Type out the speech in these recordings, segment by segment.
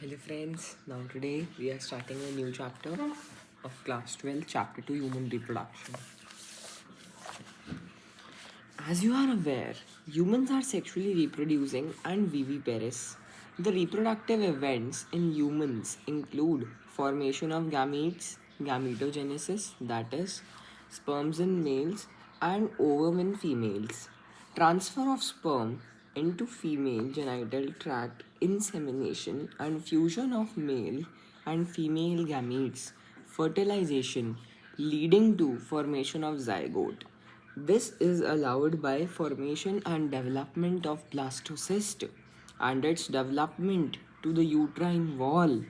Hello friends, now today we are starting a new chapter of class 12, chapter 2, human reproduction. As you are aware, humans are sexually reproducing and viviparous. The reproductive events in humans include formation of gametes, gametogenesis, that is, sperms in males and ovum in females, transfer of sperm into female genital tract, insemination and fusion of male and female gametes, fertilization leading to formation of zygote. This is allowed by formation and development of blastocyst and its development to the uterine wall,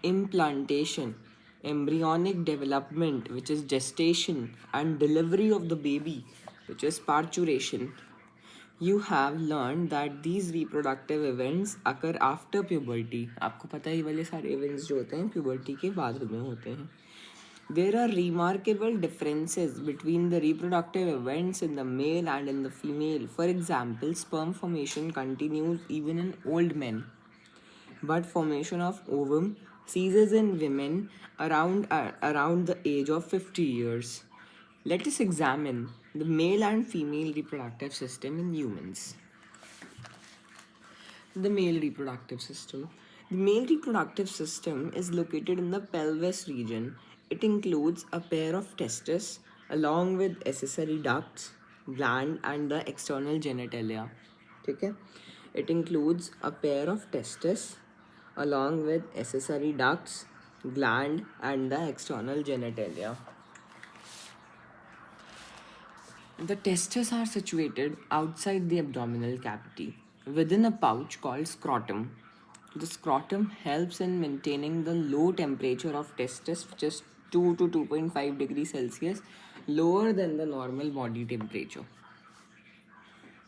implantation, embryonic development, which is gestation, and delivery of the baby, which is parturition. You have learned that these reproductive events occur after puberty. आपको पता है ये वाले सारे events जो होते हैं puberty के बाद में होते हैं. There are remarkable differences between the reproductive events in the male and in the female. For example, sperm formation continues even in old men, but formation of ovum ceases in women around the age of 50 years. Let us examine the male and female reproductive system in humans. The male reproductive system. The male reproductive system is located in the pelvis region. It includes a pair of testes along with accessory ducts, gland, and the external genitalia. ठीक है? It includes a pair of testes along with accessory ducts, gland, and the external genitalia. The testes are situated outside the abdominal cavity within a pouch called scrotum. The scrotum helps in maintaining the low temperature of testes, which is 2 to 2.5 degrees Celsius, lower than the normal body temperature.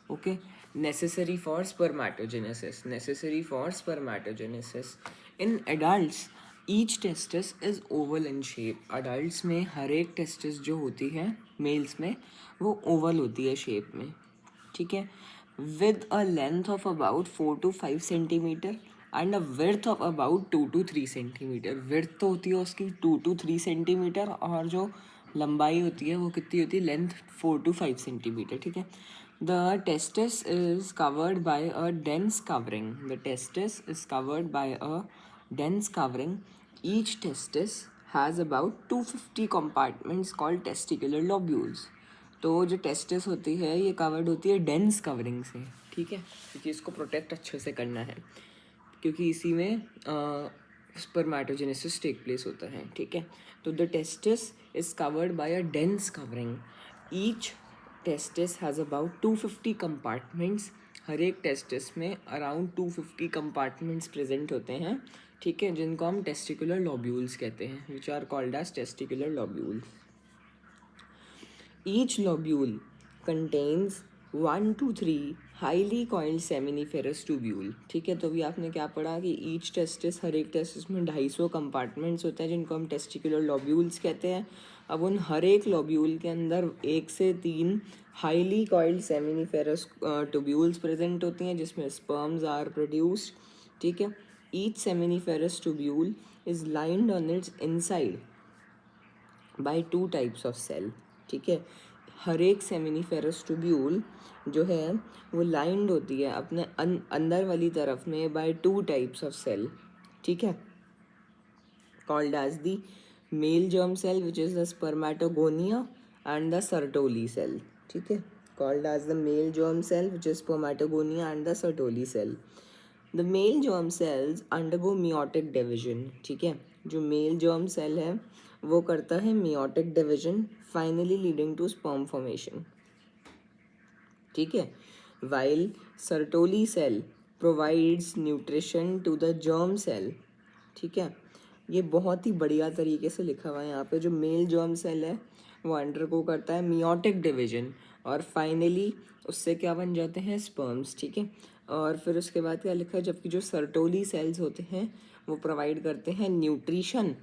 Okay, necessary for spermatogenesis. Necessary for spermatogenesis. In adults, each testis is oval in shape. Adults में हर एक testis जो होती है males में वो oval होती है shape में. ठीक है, with a length of about 4 to 5 centimeter and a width of about 2 to 3 centimeter. Width तो होती है उसकी 2 to 3 centimeter और जो लंबाई होती है वो कितनी होती है लेंथ 4 to 5 centimeter. ठीक है. The testis is covered by a dense covering. The testis is covered by a dense covering. Each testis has about 250 compartments called testicular lobules. तो जो टेस्टिस होती है ये कवर्ड होती है डेंस कवरिंग से. ठीक है, क्योंकि इसको प्रोटेक्ट अच्छे से करना है क्योंकि इसी में स्पर्मेटोजेनेसिस टेक प्लेस होता है. ठीक है, तो the testis is covered by a dense covering. Each testis has about 250 compartments. हर एक टेस्टिस में अराउंड 250 कंपार्टमेंट्स प्रेजेंट होते हैं. ठीक है, जिनको हम टेस्टिकुलर लॉब्यूल्स कहते हैं, which are called as testicular lobules. Each lobule contains 1 to 3 highly coiled seminiferous tubule. ठीक है, तो अभी आपने क्या पढ़ा कि ईच टेस्टिस, हर एक टेस्टिस में 250 कंपार्टमेंट्स होते हैं जिनको हम टेस्टिकुलर लॉब्यूल्स कहते हैं. अब उन हर एक लॉब्यूल के अंदर 1 से 3 highly coiled seminiferous tubules present होती हैं जिसमें स्पर्म्स आर प्रोड्यूस्ड. ठीक है, each seminiferous tubule is lined on its inside by 2 types of cell. ठीक है, हर एक सेमिनिफेरस ट्यूब्यूल जो है वो लाइंड होती है अपने अंदर वाली तरफ में बाय 2 टाइप्स ऑफ सेल. ठीक है, called as the male germ cell which is the spermatogonia and the Sertoli cell. ठीक है, called as the male germ cell which is spermatogonia and the Sertoli cell. The male germ cells undergo meiotic division. ठीक है, जो mail germ cell है वो करता है meiotic division, finally leading to sperm formation. ठीक है, while Sertoli cell provides nutrition to the germ cell. ठीक है, ये बहुत ही बढ़िया तरीके से लिखा हुआ है यहाँ पे. जो मेल जर्म सेल है वो अंडरगो करता है मियोटिक डिविजन और फाइनली उससे क्या बन जाते हैं स्पर्म्स. ठीक है, और फिर उसके बाद क्या लिखा है, जबकि जो सर्टोली सेल्स होते हैं वो प्रोवाइड करते हैं nutrition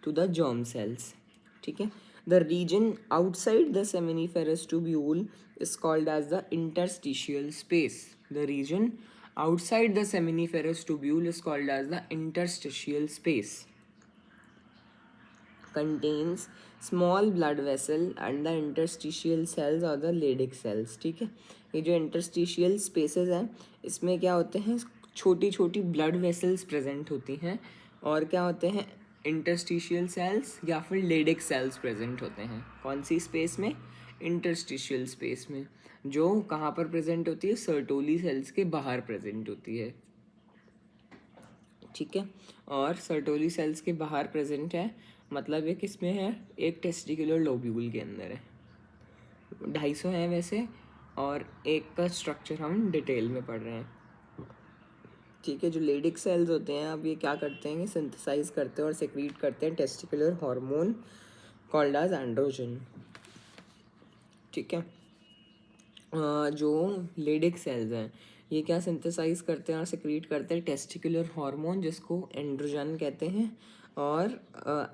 to the germ cells. ठीक है, the region outside the seminiferous tubule is called as the interstitial space. The region Outside the seminiferous tubule is called as the interstitial space. Contains small blood vessel and the interstitial cells or the Leydig cells. ठीक है, ये जो interstitial spaces हैं इसमें क्या होते हैं, छोटी छोटी blood vessels present होती हैं और क्या होते हैं, interstitial cells या फिर Leydig cells present होते हैं. कौन सी space में? interstitial space में, जो कहाँ पर present होती है, सर्टोली cells के बाहर present होती है. ठीक है, और सर्टोली सेल्स के बाहर प्रेजेंट है, मतलब ये किस में है, एक टेस्टिकुलर लोब्यूल के अंदर है. 250 है वैसे, और एक का स्ट्रक्चर हम डिटेल में पढ़ रहे हैं. ठीक है, जो लेडिक सेल्स होते हैं अब ये क्या करते हैं, सिंथेसाइज करते हैं और सेक्रीट करते हैं testicular hormone called as androgen. ठीक है, जो लेडिक सेल्स हैं ये क्या सिंथेसाइज करते हैं और सेक्रीट करते हैं टेस्टिकुलर हार्मोन जिसको एंड्रोजन कहते हैं. और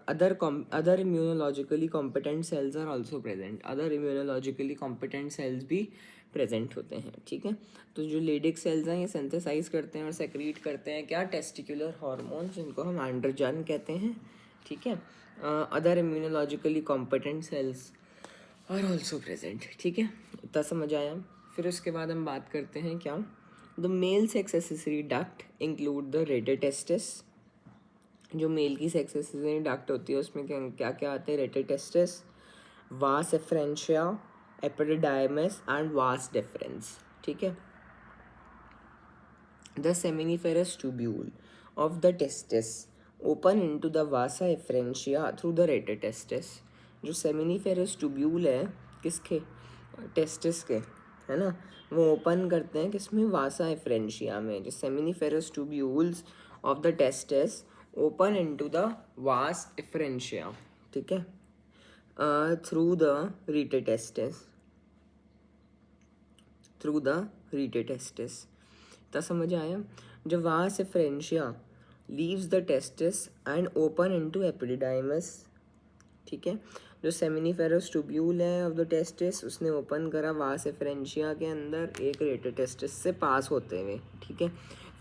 other immunologically competent cells are also present. Other immunologically competent cells भी प्रेजेंट होते हैं. ठीक है, तो जो लेडिक सेल्स हैं ये सिंथेसाइज करते हैं और सेक्रीट करते हैं क्या, टेस्टिकुलर हार्मोन जिनको हम एंड्रोजन कहते हैं. ठीक है, other immunologically competent cells are also present. ठीक है, इतना समझ आया. फिर उसके बाद हम बात करते हैं क्या, the male sex accessory duct include the rete testis. जो मेल की सेक्स एक्सेसरी डक्ट होती है उसमें क्या क्या आते हैं, rete testis, vas efferentia, epididymis and vas deferens. ठीक है, the seminiferous tubule of the testis open into the vasa efferentia through the rete testis. जो सेमिनिफेरस ट्यूब्यूल है किसके, टेस्टिस के, है ना, वो ओपन करते हैं किसमें, वासा एफ्रेंशिया में. जो seminiferous tubules of the testis open into the वास एफ्रेंशिया. ठीक है, through the rete testis, through the rete testis. तो समझ आया. जो वास efferentia leaves the testis and open into epididymis. ठीक है, जो सेमिनिफेरस ट्यूब्यूल है ऑफ द टेस्टिस उसने ओपन करा वास एफ्रेंशिया के अंदर एक रेटेटेस्टिस से पास होते हुए. ठीक है,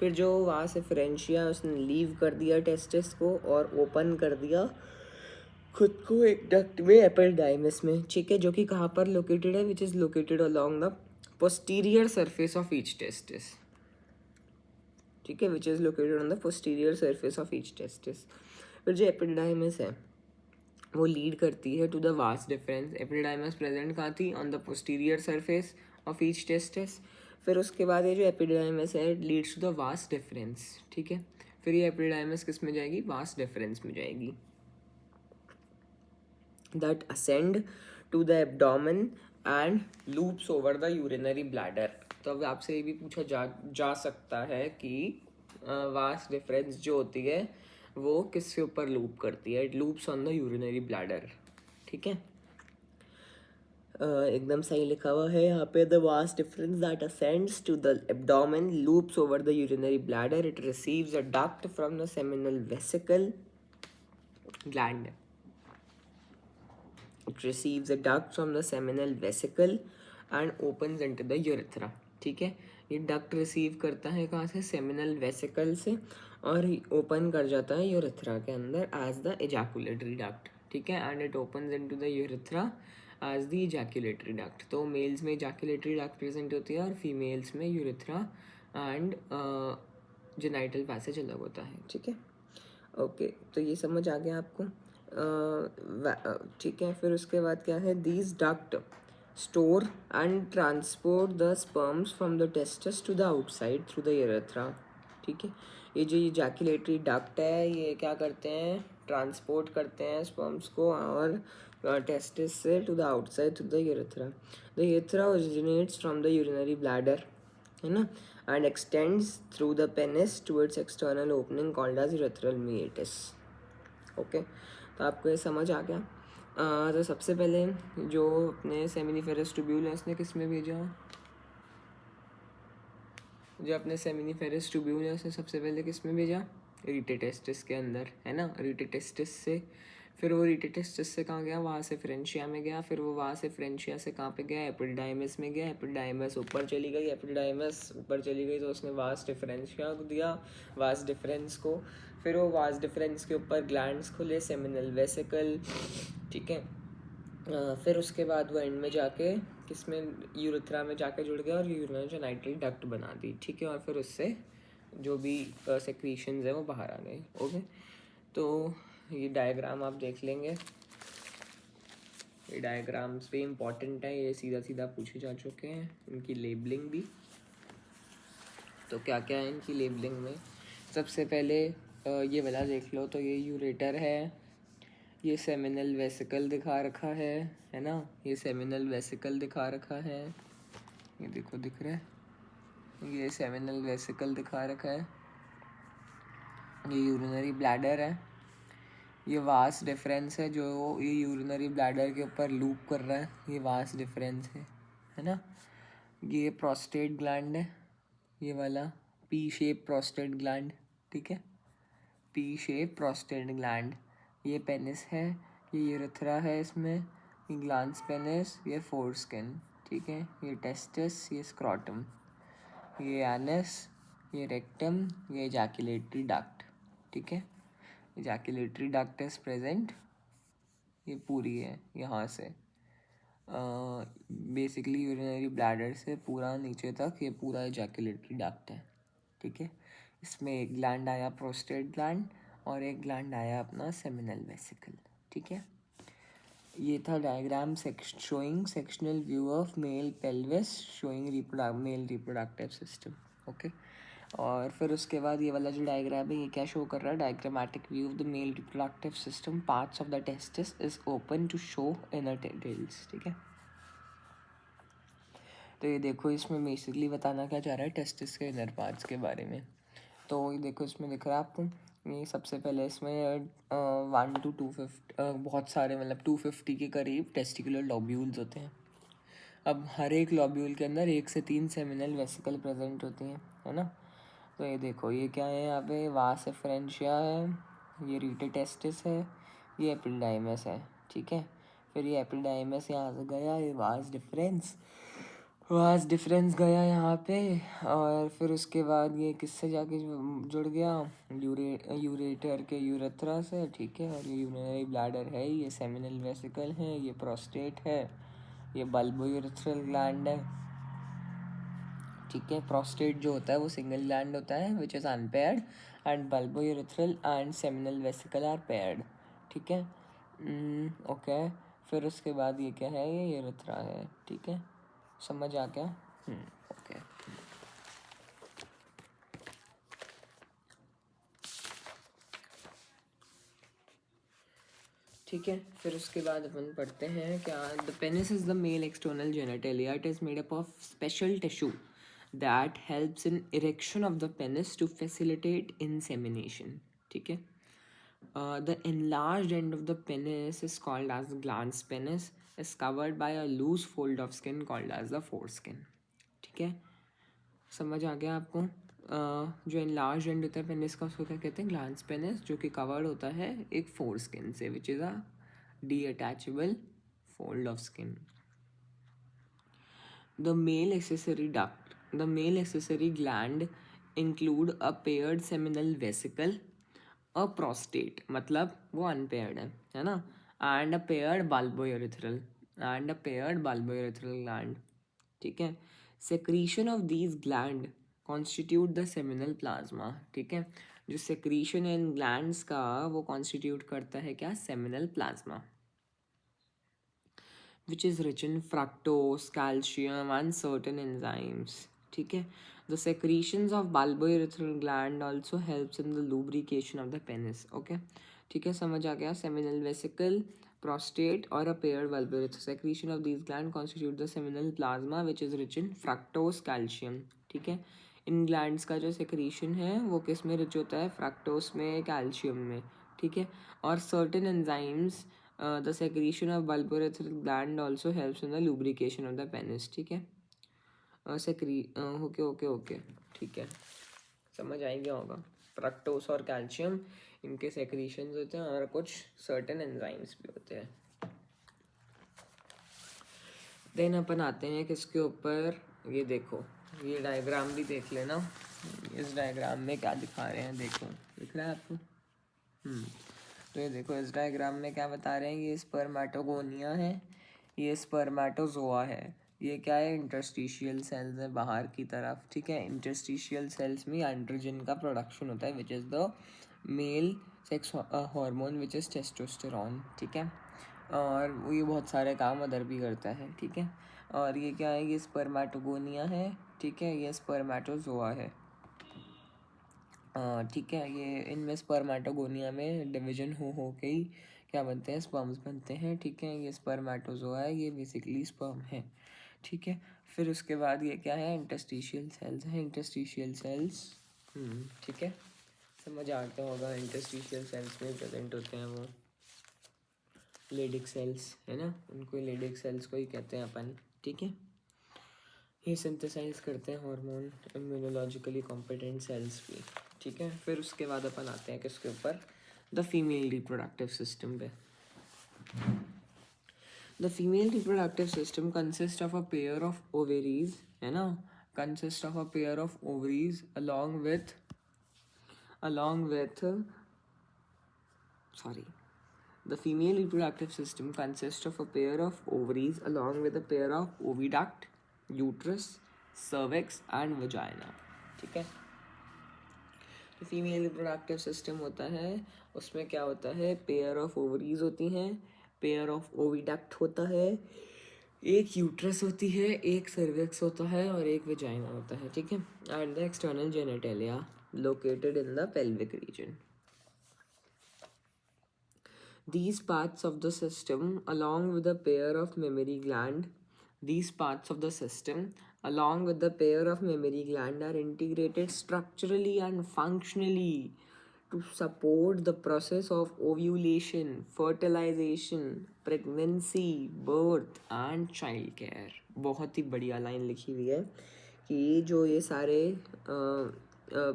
फिर जो वास एफ्रेंशिया उसने लीव कर दिया टेस्टिस को और ओपन कर दिया खुद को एक डक्ट में, एपिडाइमस में. ठीक है, जो कि कहाँ पर लोकेटेड है, which is located along the posterior surface of each testis. ठीक है, which is located on the posterior surface of each testis. फिर जो एपिडाइमस है वो लीड करती है to the vas deferens. Epididymis present कहाँ थी, on the posterior surface of each testis. फिर उसके बाद ये जो एपिडाइमस है leads to the vas deferens. ठीक है, फिर ये एपिडाइमस किस में जाएगी, वास डिफरेंस में जाएगी. That ascend to the abdomen and loops over the urinary bladder. तो अब आपसे ये भी पूछा जा सकता है कि वास डिफरेंस जो होती है वो किसके ऊपर लूप करती है, it loops on the urinary bladder. ठीक है, एकदम सही लिखा हुआ है यहाँ पे. The vas deferens that ascends to the abdomen loops over the urinary bladder. It receives a duct from the seminal vesicle gland. It receives a duct from the seminal vesicle and opens into the urethra. ठीक है, ये duct receive करता है कहाँ से, seminal vesicle से, और open कर जाता है यूरेथ्रा के अंदर एज द एजैकुलेटरी डक्ट. ठीक है, and it opens into the urethra as the ejaculatory duct. तो मेल्स में एजैकुलेटरी डक्ट प्रेजेंट होती है और फीमेल्स में यूरेथ्रा एंड जेनाइटल पैसेज अलग होता है. ठीक है, ओके, तो ये समझ आ गया आपको. ठीक है, फिर उसके बाद क्या है, these duct store and transport the sperms from the testis to the outside through the urethra. ठीक है, ये जो एजैकुलेटरी डक्ट है ये क्या करते हैं, ट्रांसपोर्ट करते हैं स्पर्म्स को और टेस्टिस से to the outside through the urethra. The urethra originates from the urinary bladder, है ना, and extends through the penis towards external opening called as urethral meatus. Okay, तो आपको ये समझ आ गया. तो सबसे पहले जो अपने सेमिनिफेरस ट्यूब्यूल है उसने किस में भेजा, जो अपने सेमिनिफेरस ट्यूब्यूल है उसने सबसे पहले किस में भेजा, रेटेटेस्टिस के अंदर, है ना. रेटेटेस्टिस से फिर वो रीटेटेस्टिस से कहाँ गया, वहाँ से फ्रेंशिया में गया, फिर वो वहाँ से फ्रेंशिया से कहाँ पे गया, एपिडाइमस में गया, एपिडाइमस ऊपर चली गई, एपिडाइमस ऊपर चली गई तो उसने वास्ट डिफरेंशिया को दिया, वास्ट डिफरेंस को, फिर वो वास्ट डिफरेंस के ऊपर ग्लैंड्स खुले, सेमिनल वेसिकल, ठीक है। फिर उसके बाद वो एंड में जाके किसमें, यूरेथ्रा में जाके जुड़ गया और यूरिनोजेनिटल डक्ट बना दी, ठीक है। और फिर उससे जो भी सेक्रीशंस है वो बाहर आ गए। ओके, तो ये डायग्राम आप देख लेंगे, ये डायग्राम्स भी इम्पॉर्टेंट है, ये सीधा सीधा पूछे जा चुके हैं, इनकी लेबलिंग भी। तो क्या क्या है इनकी लेबलिंग में, सबसे पहले ये वाला देख लो, तो ये यूरेटर है, ये सेमिनल वेसिकल दिखा रखा है ना, ये सेमिनल वेसिकल दिखा रखा है, ये देखो दिख रहा है, ये सेमिनल वेसिकल दिखा रखा है, ये यूरिनरी ब्लैडर है, ये वास डिफरेंस है जो ये यूरिनरी ब्लैडर के ऊपर लूप कर रहा है, ये वास डिफरेंस है ना। ये प्रोस्टेट ग्लैंड है, ये वाला पी शेप प्रोस्टेट ग्लैंड, ठीक है, पी शेप प्रोस्टेट ग्लैंड। ये पेनिस है, ये यूरेथ्रा है, इसमें ये ग्लांस पेनिस, ये फोरस्किन, ठीक है, ये टेस्टिस, ये स्क्रॉटम, ये एनस, ये रेक्टम, ये एजैकुलेटरी डक्ट, ठीक है, एजैकुलेटरी डक्ट इज प्रेजेंट, ये पूरी है यहाँ से बेसिकली यूरिनरी ब्लैडर से पूरा नीचे तक ये पूरा एजैकुलेटरी डक्ट है, ठीक है। इसमें एक ग्लैंड आया प्रोस्टेट ग्लैंड और एक ग्लैंड आया अपना सेमिनल वेसिकल, ठीक है। ये था diagram showing sectional view of male pelvis showing mail reproductive system, okay. और फिर उसके बाद ये वाला जो डायग्राम है ये क्या शो कर रहा है, diagrammatic view of the male reproductive system, parts of the testis is open to show inner tails, ठीक है। तो ये देखो इसमें बेसिकली बताना क्या चाह रहा है टेस्टिस के इनर पार्ट्स के बारे में। तो ये देखो इसमें दिख रहा है आपको, ये सबसे पहले इसमें 1 to 250 बहुत सारे मतलब 250 के करीब टेस्टिकुलर लॉब्यूल्स होते हैं। अब हर एक लॉब्यूल के अंदर 1 से 3 सेमिनल वेसिकल प्रेजेंट होती हैं, है ना। तो ये देखो ये क्या है, यहाँ पे वास एफरेंशिया है, ये रीटेटेस्टिस है, ये एपिडाइमस है, ठीक है। फिर ये एपिडाइमस यहाँ से गया, ये वास डिफरेंस गया यहाँ पे, और फिर उसके बाद ये किससे जाके जुड़ गया, यूरेटर के यूरेथ्रा से, ठीक है। और ये यूरिनरी ब्लैडर है, ये सेमिनल वेसिकल है, ये प्रोस्टेट है, ये बल्बोयूरेथ्रल ग्लैंड है, ठीक है। प्रोस्टेट जो होता है वो सिंगल ग्लैंड होता है which is unpaired, and bulbourethral and seminal vesicle are paired, ठीक है। ओके, फिर उसके बाद ये क्या है, ये यूरेथ्रा है, ठीक है, समझ आ गया। ओके, ठीक है। फिर उसके बाद अपन पढ़ते हैं क्या, the penis is the male external genitalia, it is made up of special tissue that helps in erection of the penis to facilitate insemination, ठीक है। The enlarged end of the penis is called as the glans penis, is covered by a loose fold of skin called as the foreskin, ठीक है, समझ आ गया आपको। जो enlarged end होता है पेनिस का उसको क्या कहते हैं, ग्लांस पेनिस, जो कि कवर्ड होता है एक फोर स्किन से विच is a detachable fold of skin. The male accessory gland include a paired seminal vesicle, a prostate मतलब वो अनपेयर्ड है ना, and a paired bulbourethral gland, ठीक है। secretion of these gland constitute the seminal plasma, ठीक है। जो secretion है इन glands का वो constitute करता है क्या, seminal plasma, which is rich in fructose, calcium and certain enzymes, ठीक है। The secretions of bulbourethral gland also helps in the lubrication of the penis, okay, ठीक है, समझ आ गया। seminal vesicle, prostate और a paired bulbourethral, secretion of these gland constitute the seminal plasma which is rich in fructose, calcium, ठीक है। इन glands का जो सेक्रीशन है वो किस में रिच होता है, फ्रक्टोस में, कैल्शियम में, ठीक है। और certain enzymes, the secretion of bulbourethral gland also helps in the lubrication of the penis, ठीक है। ओके ओके ओके, ठीक है, समझ आ गया होगा। फ्रक्टोस और कैल्शियम, इनके सेक्रीशंस होते हैं, और कुछ सर्टेन एंजाइम्स भी होते हैं। देन अपन आते हैं किसके ऊपर, ये देखो, ये डायग्राम भी देख लेना। इस डायग्राम में क्या दिखा रहे हैं, देखो, दिख रहा है आपको? तो ये देखो, इस डायग्राम में क्या बता रहे हैं, ये स्पर्मेटोगोनिया है, ये स्पर्मेटोजोआ है, ये क्या है, इंटरस्टिशियल सेल्स है बाहर की तरफ, ठीक है। इंटरस्टिशियल सेल्स में एंड्रोजन का प्रोडक्शन होता है, which is the male sex hormone which is testosterone, ठीक है। और वो ये बहुत सारे काम अदर भी करता है, ठीक है। और ये क्या है, ये स्पर्मेटोगोनिया है, ठीक है, ये स्पर्मेटोजोआ है, ठीक है। ये इनमें स्पर्मेटोगोनिया में डिवीजन हो के ही क्या बनते हैं, स्पर्म्स बनते हैं, ठीक है। ये स्पर्मेटोजोआ है, ये बेसिकली स्पर्म है, ठीक है। फिर उसके बाद ये क्या है, इंटरस्टिशियल सेल्स है, इंटरस्टिशियल सेल्स, ठीक है, समझ आता होगा। इंटरस्टिशियल सेल्स में प्रेजेंट होते हैं वो लेडिक सेल्स, है ना, उनको लेडिक सेल्स को ही कहते हैं अपन, ठीक है। ये सिंथेसाइज करते हैं हार्मोन, इम्यूनोलॉजिकली कॉम्पिटेंट सेल्स भी, ठीक है। फिर उसके बाद अपन आते हैं किसके ऊपर, द फीमेल रिप्रोडक्टिव सिस्टम पे। The female reproductive system consist of a pair of ovaries, है ना, consist of a pair of ovaries along with sorry, the female reproductive system consists of a pair of ovaries along with a pair of oviduct, uterus, cervix and vagina, ठीक है। तो female reproductive system होता है, उसमें क्या होता है, pair of ovaries होती हैं, पेयर ऑफ ओविडक्ट होता है, एक यूट्रस होती है, एक सर्विक्स होता है और एक वेजाइना होता है, ठीक है। And the external genitalia located in the pelvic region. These parts of the system, along with a pair of mammary gland, are integrated structurally and functionally to support the process of ovulation, fertilization, pregnancy, birth and child care. बहुत ही बढ़िया line लिखी हुई है कि जो ये सारे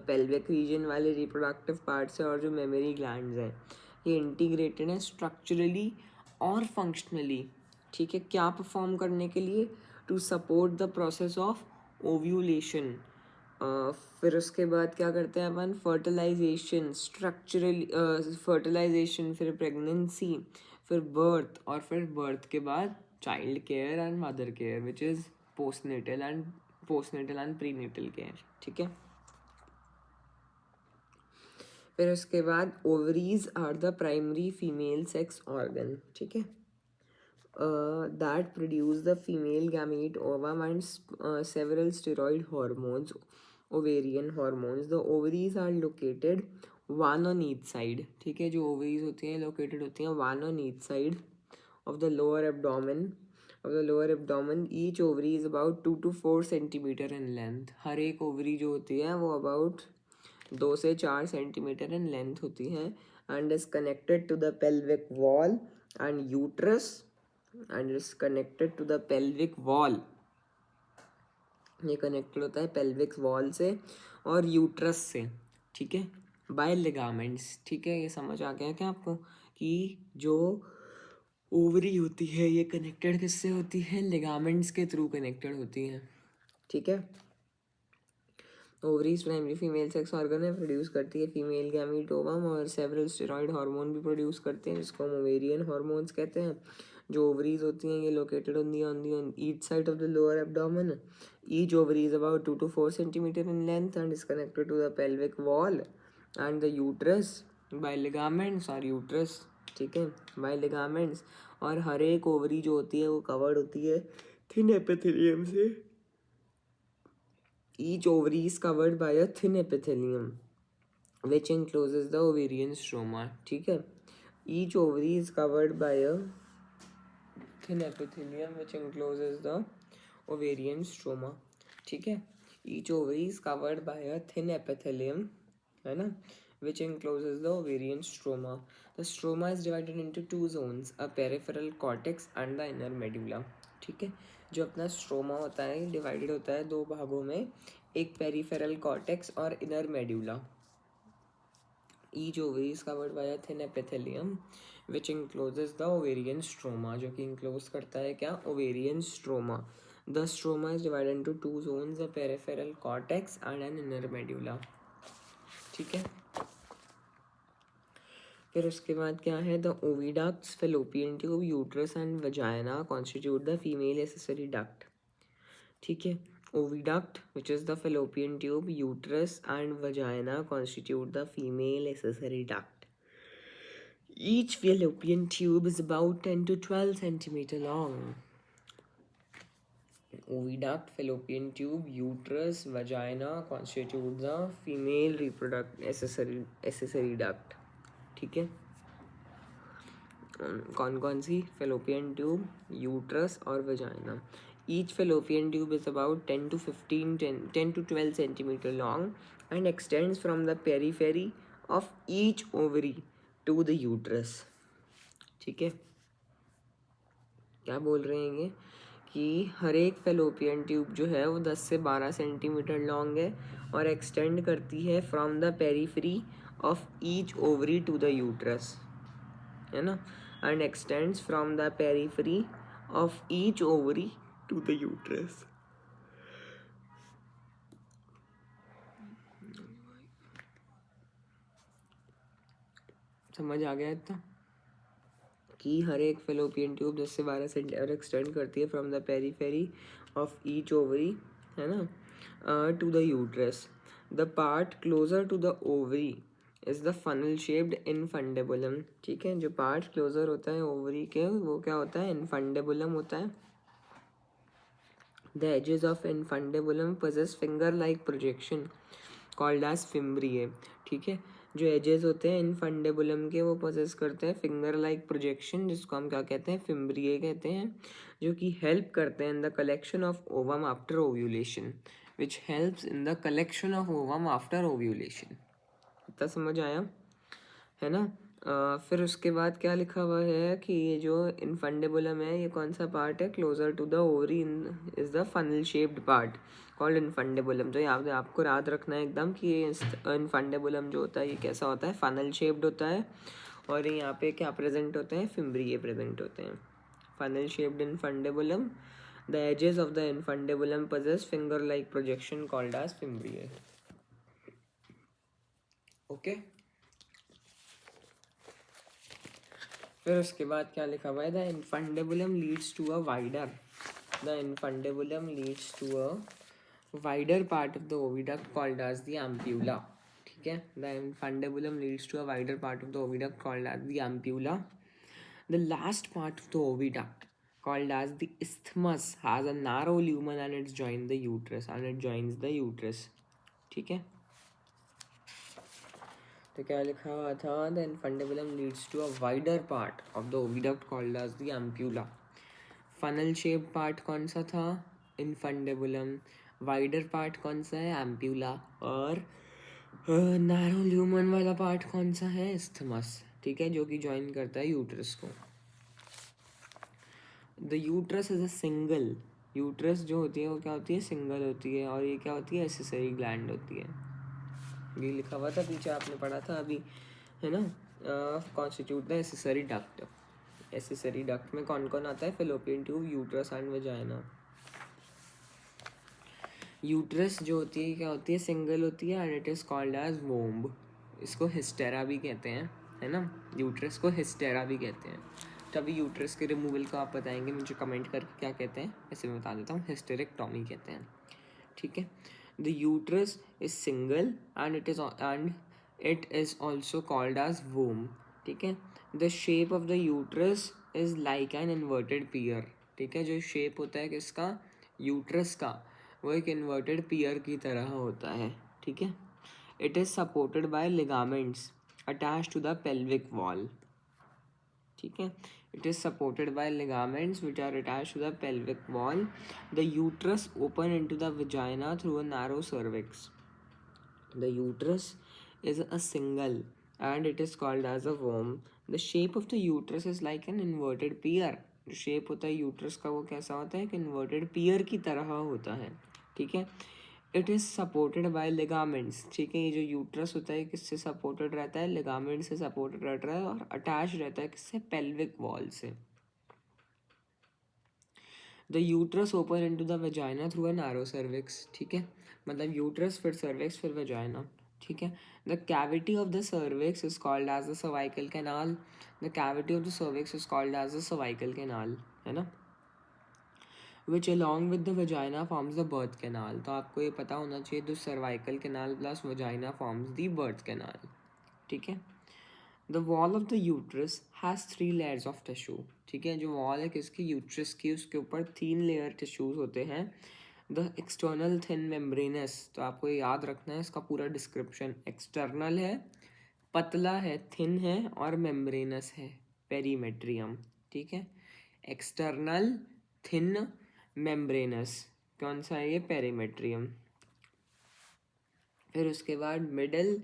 pelvic region वाले रिप्रोडक्टिव पार्ट्स हैं और जो मेमोरी ग्लैंड्स हैं, ये इंटीग्रेटेड है स्ट्रक्चरली और फंक्शनली, ठीक है। क्या परफॉर्म करने के लिए, to support the process of ovulation. फिर उसके बाद क्या करते हैं अपन, फर्टिलाइजेशन, स्ट्रक्चरली फर्टिलाइजेशन, फिर प्रेगनेंसी, फिर बर्थ, और फिर बर्थ के बाद child care and mother care which is postnatal and prenatal care, ठीक है। फिर उसके बाद ovaries are the primary female sex organ, ठीक है, that produce the female gamete, ovum and several steroid hormones, ovarian hormones. The ovaries are located one on each side, ठीक है। जो ओवरीज होती हैं लोकेटेड होती हैं one on each side of the lower abdomen. Each ovary is about 2 to 4 centimetre in length. हर एक ovary जो होती है वो अबाउट 2 से 4 सेंटीमीटर इन लेंथ होती हैं, and is connected to the pelvic wall and uterus, ये कनेक्टेड होता है पेल्विक वॉल से और यूट्रस से, ठीक है, बाय लिगामेंट्स, ठीक है। ये समझ आ गया क्या आपको कि जो ओवरी होती है ये कनेक्टेड किससे होती है, लिगामेंट्स के थ्रू कनेक्टेड होती हैं, ठीक है। Ovaries primary female sex organ है, प्रोड्यूस करती है फीमेल गैमीट, ओवम और सेवरल स्टेरॉइड हार्मोन भी प्रोड्यूस करते हैं जिसको हम ओवेरियन हार्मोन्स कहते हैं। जो ओवरीज होती हैं ये located on each side of the lower abdomen. Each ovary is about 2 to 4 centimetre in length and is connected to the pelvic wall and the uterus by ligaments और uterus, ठीक है, bye ligaments. और हर एक ovary जो होती है वो covered होती है थिन एपिथेलियम से। Each ovary is covered by a thin epithelium which encloses the ovarian stroma, ठीक है। Each ovary is covered by a thin epithelium which encloses the ovarian stroma, ठीक है। Each ovary is covered by a thin epithelium, है ना, which encloses the ovarian stroma. The stroma is divided into 2 zones, a peripheral cortex and the inner medulla, ठीक है। जो अपना stroma होता है डिवाइडेड होता है 2 भागों में, एक पेरिफेरल कॉर्टेक्स और inner medulla, each ovary is covered by a thin epithelium which encloses the ovarian stroma, जो कि इनक्लोज करता है क्या, ovarian stroma. The stroma is divided into two zones, a peripheral cortex and an inner medulla. ठीक है. फिर उसके बाद क्या है, the oviducts, fallopian tube, uterus and vagina constitute the female accessory duct. ठीक है. Oviduct which is the fallopian tube, uterus and vagina constitute the female accessory duct. Each fallopian tube is about 10 to 12 centimeter long. Oviduct, fallopian tube, uterus, vagina constitute the female accessory duct. ठीक है. कौन कौन सी, fallopian tube, uterus और vagina. Each fallopian tube is about 10 to 12 centimeter long and extends from the periphery of each ovary to the uterus. ठीक है. क्या बोल रहे हैं ये कि हर एक फेलोपियन ट्यूब जो है वो 10 से 12 सेंटीमीटर लॉन्ग है और एक्सटेंड करती है from the periphery of each ovary to the uterus, है ना, and extends from the periphery of each ovary to the uterus. समझ आ गया इतना कि हर एक फेलोपियन ट्यूब 10 से 12 सेंटीमीटर एक्सटेंड करती है from the periphery of each ovary, है ना, to the uterus. The part closer to the ovary is the funnel shaped infundibulum. ठीक है. जो पार्ट क्लोजर होता है ओवरी के वो क्या होता है, इनफंडेबुलम होता है. The edges of infundibulum possess finger like projection called as fimbriae. ठीक है. जो एजेस होते हैं इनफंडेबुलम के वो पोजेस करते हैं फिंगर लाइक प्रोजेक्शन, जिसको हम क्या कहते हैं, फिम्ब्रिए कहते हैं, जो कि हेल्प करते हैं in the collection of ovum after ovulation, which helps in the collection of ovum after ovulation. इतना समझ आया, है ना. फिर उसके बाद क्या लिखा हुआ है कि ये जो इनफंडेबुलम है ये कौन सा पार्ट है, closer to the ovary is the funnel shaped part called infundibulum. तो यहाँ आपको याद रखना है एकदम कि ये इनफंडेबुलम जो होता है ये कैसा होता है, फनल शेप्ड होता है. और यहाँ पे क्या प्रेजेंट होते हैं, फिम्ब्रिए प्रेजेंट होते हैं. Funnel shaped infundibulum, the edges of the infundibulum possess finger like projection called as fimbriae. Okay. फिर उसके बाद क्या लिखा हुआ है, the infundibulum leads to a wider, the infundibulum leads to a wider part of the oviduct called as the ampulla. ठीक है. The infundibulum leads to a wider part of the oviduct called as the ampulla. The last part of the oviduct called as the isthmus has a narrow lumen and it joins the uterus. ठीक है. तो क्या लिखा हुआ था, the infundibulum leads to a wider part of the oviduct called as the ampulla. Funnel shape part कौन सा था, इनफंडेबुलम. वाइडर पार्ट कौन सा है, एम्प्यूला. और नैरो ल्यूमन वाला पार्ट कौन सा है, इस्थमस. ठीक है. जो कि ज्वाइन करता है यूट्रस को. The uterus is a single, uterus जो होती है वो क्या होती है, सिंगल होती है. और ये क्या होती है, एसेसरी ग्लैंड होती है. ये लिखा हुआ था पीछे, आपने पढ़ा था अभी, है ना. Constitute the accessory duct. Accessory duct में कौन कौन आता है, fallopian tube, uterus and vagina. Uterus जो होती है क्या होती है, सिंगल होती है and it is called as womb. इसको हिस्टेरा भी कहते हैं, है ना. यूट्रस को हिस्टेरा भी कहते हैं. तभी यूट्रस के रिमूवल को आप बताएंगे मुझे कमेंट करके क्या कहते हैं, ऐसे मैं बता देता हूँ, हिस्टेरेक्टोमी कहते हैं. ठीक है. The uterus is single and it is also called as womb. ठीक है. The shape of the uterus is like an inverted pear. ठीक है. जो shape होता है किसका, यूट्रस का, वो एक inverted pear की तरह होता है. ठीक है. It is supported by ligaments attached to the pelvic wall. ठीक है. It is supported by ligaments which are attached to the pelvic wall. The uterus open into the vagina through a narrow cervix. The uterus is a single and it is called as a womb. The shape of the uterus is like an inverted pear. जो shape होता है uterus का वो कैसा होता है, एक inverted pear की तरह होता है. ठीक है. It is supported bye ligaments, ठीक है। ये जो यूट्रस होता है किससे सपोर्टेड रहता है, लिगामेंट से सपोर्टेड रहता है और अटैच रहता है किससे, पेल्विक वॉल से। The uterus open into the vagina through a narrow cervix, ठीक है। मतलब यूट्रस फिर सर्विक्स फिर वजाइना, ठीक है। The cavity of the cervix is called as the cervical canal, the cavity of the cervix is called as the cervical canal, है ना। Which along with the vagina forms the birth canal, तो आपको ये पता होना चाहिए, the cervical canal plus vagina forms the birth canal, ठीक है। The wall of the uterus has 3 layers of tissue, ठीक है। जो वॉल है किसकी, यूट्रस की, उसके ऊपर 3 लेयर टिश्यूज होते हैं। द एक्सटर्नल थिन मेम्ब्रेनस, तो आपको ये याद रखना है इसका पूरा डिस्क्रिप्शन, एक्सटर्नल है, पतला है, थिन है, और मेम्ब्रेनस है, पेरीमेट्रियम, ठीक है। एक्सटर्नल, थिन, मेम्ब्रेनस, कौन सा है ये, पेरीमेट्रियम। फिर उसके बाद middle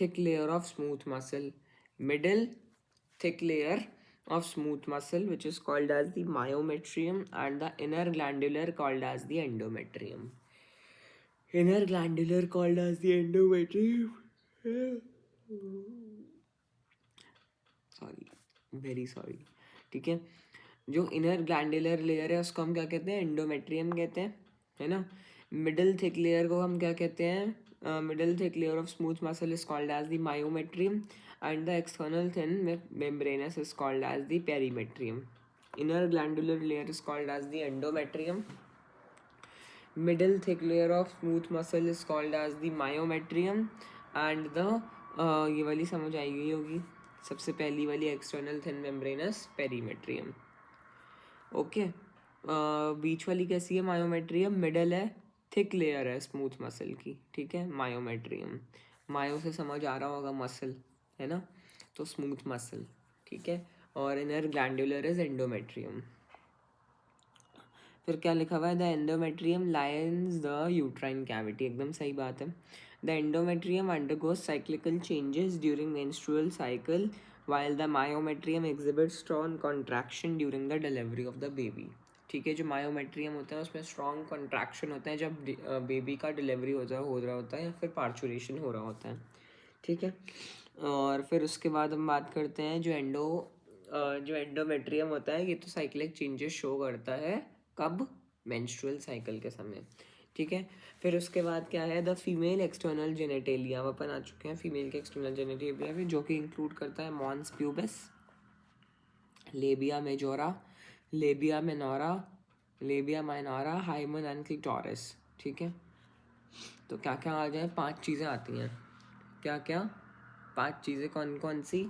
thick layer of smooth muscle, middle thick layer of smooth muscle which is called as the myometrium, and the inner glandular called as the endometrium. Inner glandular called as the endometrium. Sorry, very sorry, ठीक है। जो inner glandular layer है उसको हम क्या कहते हैं, endometrium कहते हैं, है ना। मिडल थिक लेयर को हम क्या कहते हैं, middle thick layer of smooth muscle is called as the myometrium, and the external thin membranous is called as the perimetrium. Inner glandular layer is called as the endometrium. Middle thick layer of smooth muscle is called as the myometrium, and the ये वाली समझ आई गई होगी, सबसे पहली वाली external thin membranous perimetrium, okay. बीच वाली कैसी है, मायोमेट्रियम, मिडल है, थिक लेयर है स्मूथ मसल की, ठीक है, मायोमेट्रियम। मायो से समझ आ रहा होगा मसल, है ना, तो स्मूथ मसल, ठीक है। और इनर ग्लैंडुलर इज एंडोमेट्रियम। फिर क्या लिखा हुआ है, the endometrium lines the uterine cavity, एकदम सही बात है। The endometrium undergoes cyclical changes during menstrual cycle while the myometrium exhibits strong contraction during the delivery of the baby, ठीक है। जो मायोमेट्रियम होता है उसमें स्ट्रॉन्ग कॉन्ट्रैक्शन होता है जब बेबी का डिलीवरी हो रहा होता है या फिर पार्चुरेशन हो रहा होता है, ठीक है। और फिर उसके बाद हम बात करते हैं जो एंडोमेट्रियम होता है, ये तो साइक्लिक चेंजेस शो करता है, कब, मेंस्ट्रुअल साइकिल के समय, ठीक है। फिर उसके बाद क्या है, द फीमेल एक्सटर्नल जेनेटेलिया, अपन आ चुके हैं फीमेल के एक्सटर्नल जेनेटेलिया में, जो कि इंक्लूड करता है mons pubis, labia majora, labia minora, labia minora, hymen and clitoris, ठीक है। तो क्या क्या आ जाए, 5 चीज़ें आती हैं, क्या क्या, 5 चीज़ें कौन कौन सी,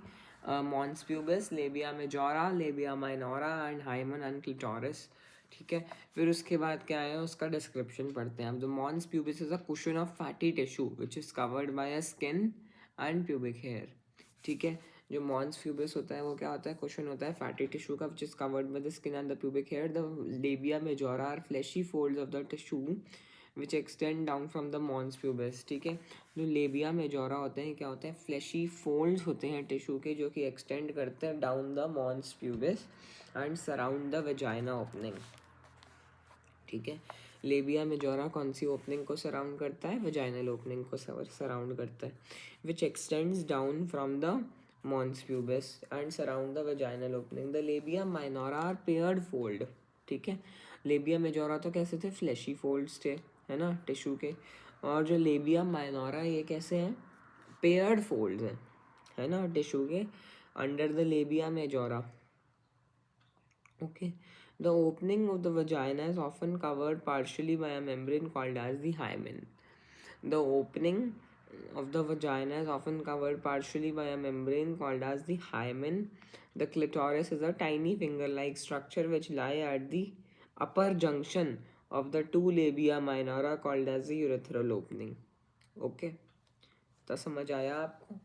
mons pubis, labia majora, labia minora and hymen and clitoris, ठीक है। फिर उसके बाद क्या है, उसका डिस्क्रिप्शन पढ़ते हैं हम। The mons pubis is a cushion of fatty tissue which is covered by a skin and pubic hair, ठीक है। जो मॉन्स प्यूबिस होता है वो क्या होता है, कुशन होता है फैटी टिश्यू का which is covered by the skin and the pubic hair. The labia majora are fleshy folds of the tissue which extend down from the mons pubis, ठीक है। जो लेबिया मेजोरा होते हैं क्या होते हैं, फ्लैशी फोल्ड्स होते हैं टिश्यू के जो कि एक्सटेंड करते हैं down the mons pubis and surround the vagina opening, ठीक है। लेबिया मेजोरा कौन सी ओपनिंग को सराउंड करता है, वेजाइनल ओपनिंग को सराउंड करता है, which extends down from the mons pubis and surround the vaginal opening. The labia minora are paired fold, ठीक है। लेबिया मेजोरा तो कैसे थे, फ्लैशी फोल्ड्स थे, है ना, टिश्यू के, और जो लेबिया माइनोरा ये कैसे हैं, पेयर्ड फोल्ड्स हैं, है ना, टिश्यू के under the labia majora, okay. The opening of the vagina is often covered partially by a membrane called as the hymen. The opening of the vagina is often covered partially by a membrane called as the hymen. The clitoris is a tiny finger-like structure which lie at the upper junction of the two labia minora called as the urethral opening. Okay, तो समझ आया आपको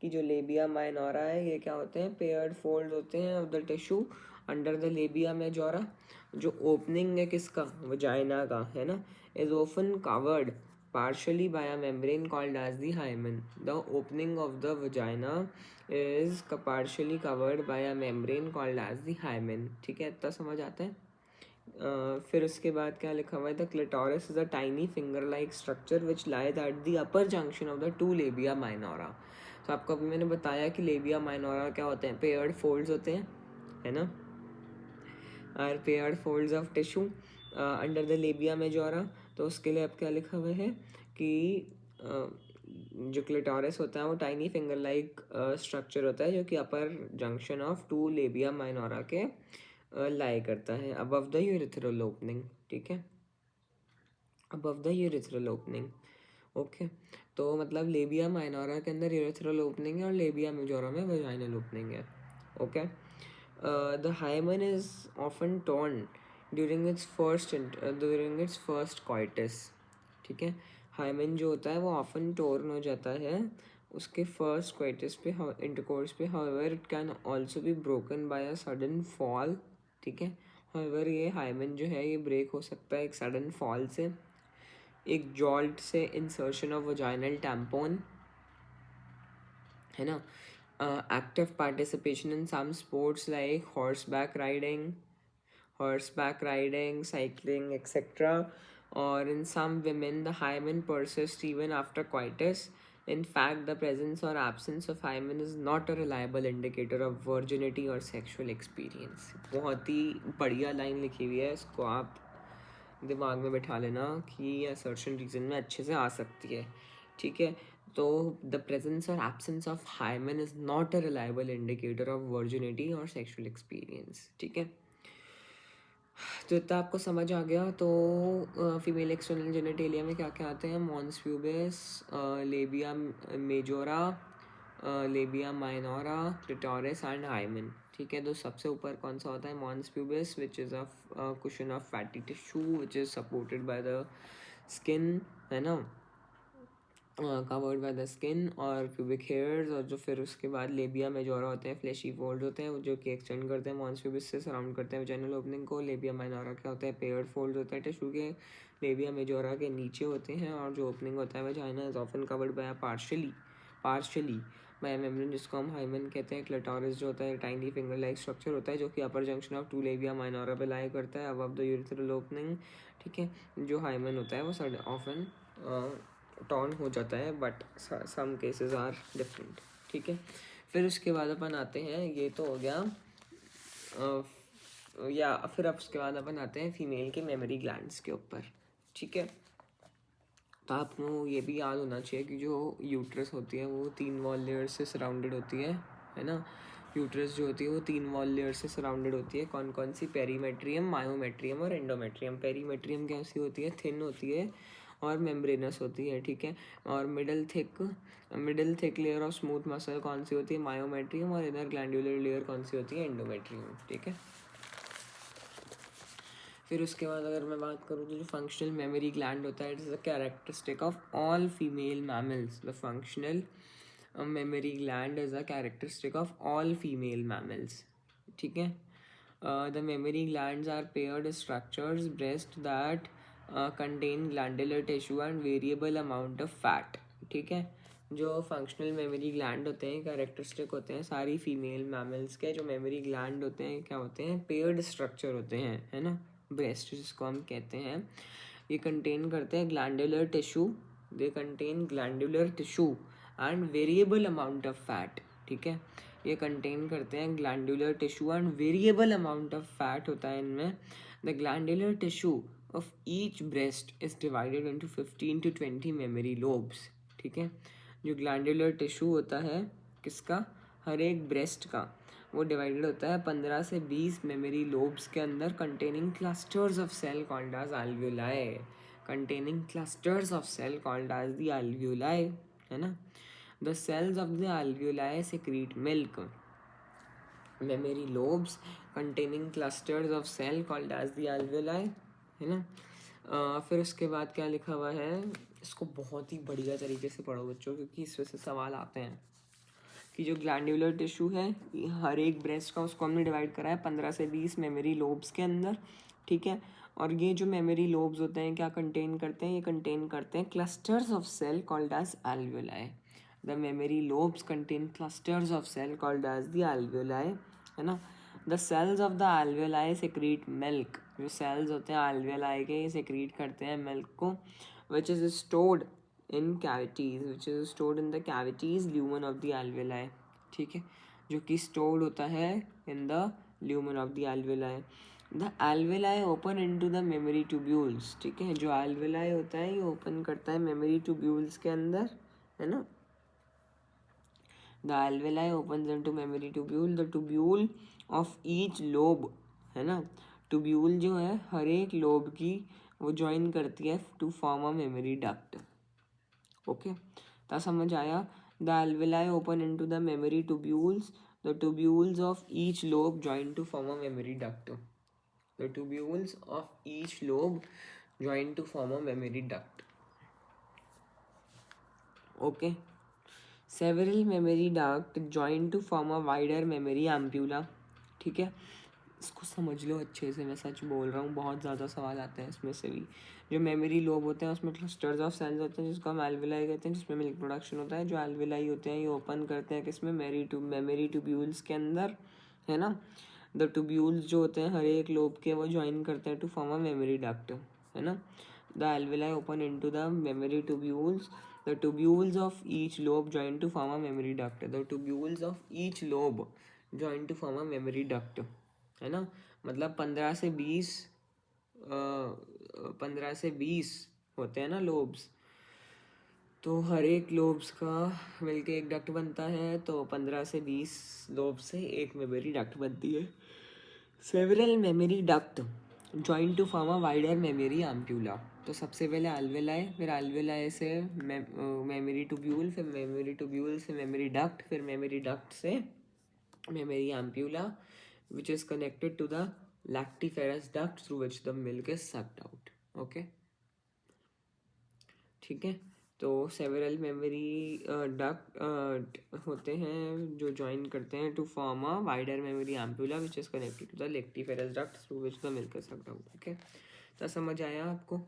कि जो labia minora है ये क्या होते हैं, पेयर्ड फोल्ड होते हैं of the tissue under the labia majora. जो ओपनिंग है किसका, वजाइना का, है ना, is often covered partially by a membrane called as the hymen. The opening of the vagina is partially covered by a membrane called as the hymen, ठीक है, इतना समझ आता है। फिर उसके बाद क्या लिखा हुआ है, the clitoris is a tiny finger like structure which lies at the upper junction of the two labia minora. तो आपको अभी मैंने बताया कि लेबिया माइनोरा क्या होते हैं, पेयर्ड फोल्ड्स होते हैं, है ना, are paired folds of tissue under the labia majora. तो उसके लिए अब क्या लिखा हुआ है कि जो क्लिटोरिस होता है वो टाइनी फिंगर लाइक स्ट्रक्चर होता है जो कि upper junction of two labia minora के लाई करता है अबव द यूरिथ्रल ओपनिंग, ठीक है, above the urethral opening. Okay, तो मतलब लेबिया माइनोरा के अंदर यूरिथ्रल ओपनिंग है और लेबिया मेजोरा में वजाइनल ओपनिंग है। Okay, the hymen is often torn during its first coitus, ठीक है। हाइमन जो होता है वो ऑफन टॉर्न हो जाता है उसके फर्स्ट क्वाइटस पे, इंटरकोर्स पे। However it can also be broken by a sudden fall, ठीक है। हाउएवर ये हाइमन जो है ये ब्रेक हो सकता है एक सडन फॉल से, एक जॉल्ट से, इंसर्शन ऑफ वजाइनल टैम्पोन, है ना, active participation in some sports like horseback riding, cycling, etc. Or in some women, the hymen persists even after coitus. In fact, the presence or absence of hymen is not a reliable indicator of virginity or sexual experience. बहुत ही बढ़िया line लिखी हुई है, इसको आप दिमाग में बैठा लेना कि ये असर्शन रीजन में अच्छे से आ सकती है, ठीक है। तो the presence or absence of hymen is not a reliable indicator of virginity or sexual experience, ठीक है। तो इतना आपको समझ आ गया। तो फीमेल एक्सटर्नल जेनिटेलिया में क्या क्या आते हैं, mons pubis, labia majora, labia minora, clitoris and hymen, ठीक है। तो सबसे ऊपर कौन सा होता है, mons pubis which is a cushion of fatty tissue which is supported by the skin, है ना, कवर्ड बाय द स्किन और प्यूबिक हेयर्स। और जो फिर उसके बाद लेबिया मेजोरा होते हैं, फ्लैशी फोल्ड होते हैं जो कि एक्सटेंड करते हैं मॉन्स प्यूबिस से, सराउंड करते हैं वजाइनल ओपनिंग को। लेबिया माइनोरा क्या होता है, पेयर्ड फोल्ड होता है टिश्यू के, लेबिया मेजोरा के नीचे होते हैं। और जो ओपनिंग होता है vagina is often covered by partially bye membrane जिसको हम हाइमन कहते हैं। क्लिटोरिस जो होता है टाइनी फिंगर लाइक स्ट्रक्चर होता है जो कि upper junction of two labia minora पे लाई करता है अबव द यूरिथ्रल ओपनिंग, ठीक है। जो हाइमन होता है वो ऑफन टॉर्न हो जाता है but some cases are different, ठीक है। फिर उसके बाद अपन आते हैं, ये तो हो गया या फिर अब उसके बाद अपन आते हैं फीमेल के मेमोरी ग्लैंड्स के ऊपर, ठीक है। तो आपको ये भी याद होना चाहिए कि जो यूट्रस होती है वो 3 वॉल लेयर से सराउंडेड होती है ना। यूट्रस जो होती है वो 3 वॉल लेयर से सराउंडेड होती है। कौन कौन सी, पेरीमेट्रियम, मायोमेट्रियम और एंडोमेट्रियम। पेरीमेट्रियम कैसी होती है, थिन होती है और मेम्ब्रेनस होती है, ठीक है। और middle thick layer of smooth muscle कौन सी होती है, मायोमेट्रियम। और इधर ग्लैंडुलर लेयर कौन सी होती है, एंडोमेट्रियम, ठीक है। फिर उसके बाद अगर मैं बात करूँ तो जो फंक्शनल मेमोरी ग्लैंड होता है, it is a characteristic of all female mammals. The functional mammary gland is a characteristic of all female mammals, ठीक है। The mammary glands are paired structures breast that contain glandular tissue and variable amount of fat, ठीक है। जो functional mammary gland होते हैं characteristic होते हैं सारी फीमेल मैमल्स के। जो मेमोरी ग्लैंड होते हैं क्या होते हैं, पेयर्ड स्ट्रक्चर होते हैं, है ना, ब्रेस्ट जिसको हम कहते हैं। ये कंटेन करते हैं glandular tissue, they contain glandular tissue and variable amount of fat, ठीक है। ये कंटेन करते हैं glandular tissue and variable amount of fat होता है इनमें। The glandular tissue of each breast is divided into 15 to 20 memory lobes, ठीक है। जो ग्लैंडुलर टिश्यू होता है किसका, हर एक ब्रेस्ट का, वो डिवाइडेड होता है 15 से 20 मेमोरी लोब्स के अंदर, containing clusters of cell called as alveoli, containing clusters of cell called as the alveoli, है ना। The cells of the alveoli secrete milk. Mammary lobes containing clusters of cell called as the alveoli, है ना। फिर उसके बाद क्या लिखा हुआ है, इसको बहुत ही बढ़िया तरीके से पढ़ो बच्चों क्योंकि इसमें से सवाल आते हैं कि जो ग्लैंडुलर टिश्यू है हर एक ब्रेस्ट का, उसको हमने डिवाइड करा है 15 से 20 मेमोरी लोब्स के अंदर, ठीक है। और ये जो मेमोरी लोब्स होते हैं क्या कंटेन करते हैं, ये कंटेन करते हैं clusters of cell called as alveoli. The mammary lobes contain clusters of cell called as the alveoli, है ना। The cells of the alveoli secrete milk जो सेल्स होते हैं alveoli के, ये secrete करते हैं मिल्क को, which is stored in the cavities lumen of the alveoli, ठीक है, जो कि stored होता है in the lumen of the alveoli. The alveoli open into the memory tubules, ठीक है, जो alveoli होता है ये open करता है memory tubules के अंदर, है ना. The alveoli opens into memory tubule. The tubule of each lobe, है ना, tubule जो है हर एक लोब की वो ज्वाइन करती है to form a memory duct. Okay, तो समझ आया. The alveoli open into the memory tubules. The tubules of each lobe join to form a memory duct. The tubules of each lobe join to form a memory duct. Okay. Several memory duct join to form a wider memory ampulla, ठीक है. इसको समझ लो अच्छे से, मैं सच बोल रहा हूँ, बहुत ज़्यादा सवाल आते हैं इसमें से भी. जो मेमोरी लोब होते हैं उसमें क्लस्टर्स ऑफ सेल्स होते हैं जिसको हम एल्वेलाई कहते हैं, जिसमें मिल्क प्रोडक्शन होता है. जो एल्वेलाई होते हैं ये ओपन करते हैं किसमें, मेमोरी ट्यूब्यूल्स के अंदर, है ना. द ट्यूब्यूल्स जो होते हैं हर एक लोब के वो ज्वाइन करते हैं to form a mammary duct, है ना. The alveoli open into the mammary tubules. The tubules of each lobe join to form a memory duct. The tubules of each lobe join to form a memory duct, है ना. मतलब 15 से 20 होते हैं ना lobes, तो हर एक लोब्स का मिलके एक डक्ट बनता है, तो 15 से 20 लोब से एक मेमोरी डक्ट बनती है. Several mammary duct join to form a wider mammary ampulla. तो सबसे पहले एल्वेलाई, फिर एल्वेलाई से मेमोरी ट्यूब्यूल, फिर मेमोरी ट्यूब्यूल से मेमोरी डक्ट, फिर मेमोरी डक्ट से mammary ampulla which is connected to the lactiferous duct through which the milk is sucked out. Okay, ठीक है. तो सेवरल मेमोरी डक्ट होते हैं जो ज्वाइन करते हैं to form a wider mammary ampulla which is connected to the lactiferous duct through which the milk is sucked out. Okay, तो समझ आया आपको.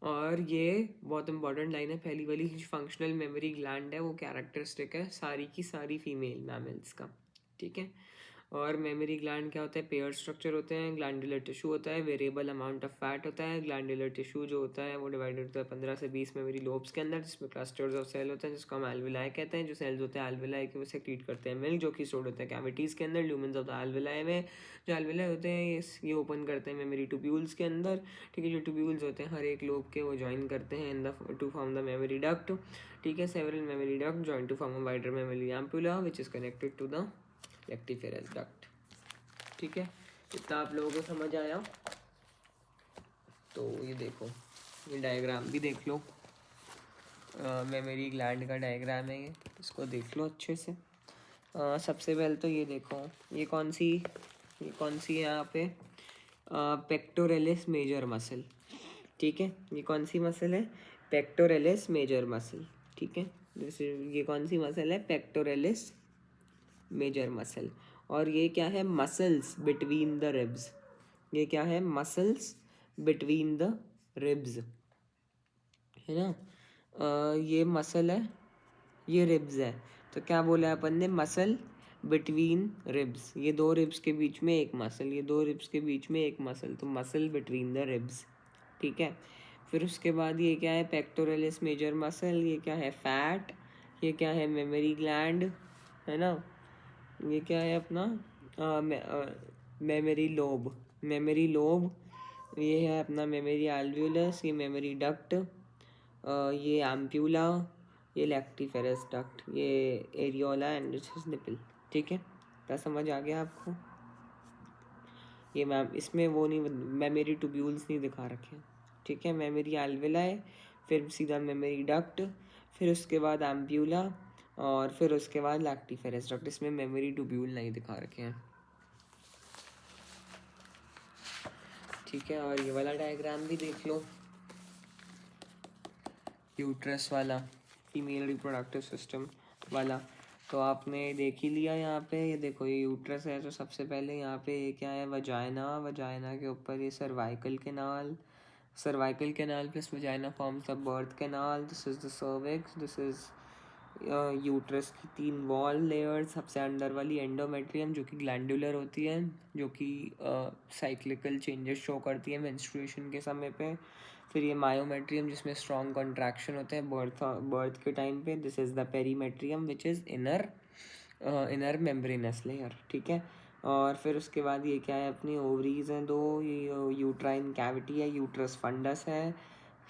और ये बहुत इंपॉर्टेंट लाइन है, पहली वाली फंक्शनल मेमोरी ग्लैंड है वो कैरेक्टरिस्टिक है सारी की सारी फीमेल मैमल्स का, ठीक है. और मेमोरी ग्लैंड क्या होता है, पेयर स्ट्रक्चर होते हैं. ग्लैंडुलर टिश्यू होता है, वेरिएबल अमाउंट ऑफ फैट होता है. ग्लैंडुलर टिश्यू जो होता है वो डिवाइडेड होता है 15 से 20 मेमोरी लोब्स के अंदर, जिसमें क्लस्टर्स ऑफ सेल होते हैं जिसको हम एल्वेलाई कहते हैं. जो सेल्स होते हैं एल्वेलाई के वो सेक्रीट करते हैं मिल्क, जो कि स्टोर्ड होता है कैविटीज़ के अंदर, ल्यूमेंस ऑफ द एल्वेलाई में. जो एल्वेलाई होते हैं ये ओपन करते हैं मेमोरी ट्यूब्यूल्स के अंदर, ठीक है. जो ट्यूब्यूल्स होते हैं हर एक लोब के वो ज्वाइन करते हैं in the to form the mammary duct, ठीक है. Several mammary duct join to form a wider mammary ampulla which is connected to the lactiferous duct, ठीक है. इतना आप लोगों को समझ आया. तो ये देखो, ये डायग्राम भी देख लो, मेमोरी ग्लैंड का डायग्राम है ये, इसको देख लो अच्छे से. सबसे पहले तो ये देखो, ये कौन सी है यहाँ पे, पेक्टोरेलिस मेजर मसल, ठीक है. ये कौन सी मसल है, पेक्टोरेलिस मेजर मसल, ठीक है. जैसे ये कौन सी मसल है, पेक्टोरेलिस मेजर मसल. और ये क्या है, मसल्स बिटवीन द रिब्स. ये क्या है, मसल्स बिटवीन द रिब्स, है ना. ये मसल है, ये रिब्स है. तो क्या बोला अपन ने, मसल बिटवीन रिब्स. ये दो रिब्स के बीच में एक मसल, ये दो रिब्स के बीच में एक मसल, तो मसल बिटवीन द रिब्स, ठीक है. फिर उसके बाद ये क्या है, पेक्टोरेलिस मेजर मसल. ये क्या है, फैट. ये क्या है, मेमोरी ग्लैंड, है ना. ये क्या है अपना, मेमोरी लोब. ये है अपना मेमोरी एल्वियोलस. ये मेमोरी डक्ट, ये एम्प्यूला, ये लैक्टिफेरस डक्ट, ये areola and this is nipple, ठीक है. क्या समझ आ गया आपको. ये मैम इसमें वो नहीं, मेमोरी ट्यूब्यूल्स नहीं दिखा रखे, ठीक है. मेमोरी एल्वियोलाई, फिर सीधा मेमोरी डक्ट, फिर उसके बाद एम्प्यूला, और फिर उसके बाद लैक्टिफेरस डक्ट. इसमें मेमोरी ट्यूब्यूल नहीं दिखा रखे हैं, ठीक है. और ये वाला डायग्राम भी देख लो, यूट्रस वाला, फीमेल रिप्रोडक्टिव सिस्टम वाला. तो आपने देख ही लिया यहाँ पे. ये देखो, ये यूट्रस है, तो सबसे पहले यहाँ पे ये क्या है, वजाइना के ऊपर ये cervical canal plus vagina forms the birth canal. This is the cervix, this is uterus की 3 वॉल लेयर, सबसे अंदर वाली एंडोमेट्रियम जो कि ग्लैंडुलर होती है, जो कि साइक्लिकल चेंजेस शो करती है मेंस्ट्रुएशन के समय पे। फिर ये मायोमेट्रियम जिसमें स्ट्रॉन्ग कॉन्ट्रैक्शन होते हैं बर्थ के टाइम पे। This is the perimetrium which is inner membranes layer, ठीक है। और फिर उसके बाद ये क्या है, अपनी ओवरीज हैं 2, ये यूट्राइन कैविटी है, यूट्रस फंडस है।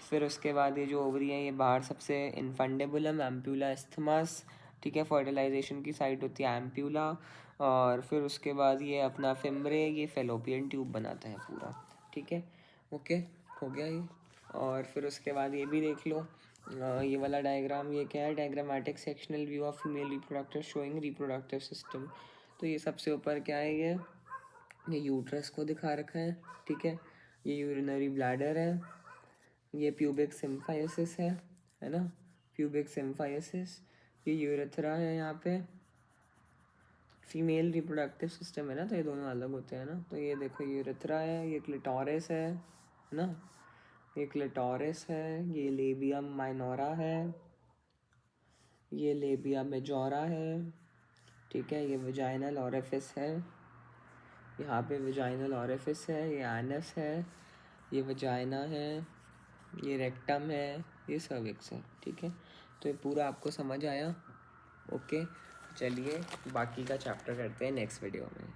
फिर उसके बाद ये जो ओवरी है ये बाहर सबसे इनफंडेबुलम, एम्प्यूला इस्थमस, ठीक है, फर्टिलाइजेशन की साइट होती है एम्प्यूला। और फिर उसके बाद ये अपना फिम्ब्रे, ये फेलोपियन ट्यूब बनाता है पूरा, ठीक है। ओके, हो गया ये। और फिर उसके बाद ये भी देख लो, ये वाला डायग्राम, ये क्या है, diagrammatic sectional view of female reproductive showing reproductive system. तो ये सबसे ऊपर क्या है, ये यूट्रस को दिखा रखा है, ठीक है। ये यूरिनरी ब्लैडर है, ये प्यूबिक सिम्फाइसिस है ना, प्यूबिक सिम्फाइसिस। ये यूरेथ्रा है यहाँ पे, फीमेल रिप्रोडक्टिव सिस्टम है ना, तो ये दोनों अलग होते हैं ना। तो ये देखो यूरेथ्रा है, ये क्लिटोरिस है ना, ये क्लिटोरिस है, ये लेबियम माइनोरा है, ये लेबिया मेजोरा है, ठीक है। ये वजाइनल ऑरिफिस है, यहाँ पे वजाइनल ऑरिफिस है, ये एनस है, ये वजाइना है, ये रेक्टम है, ये सर्विक्स है, ठीक है। तो ये पूरा आपको समझ आया? ओके, चलिए बाकी का चैप्टर करते हैं नेक्स्ट वीडियो में।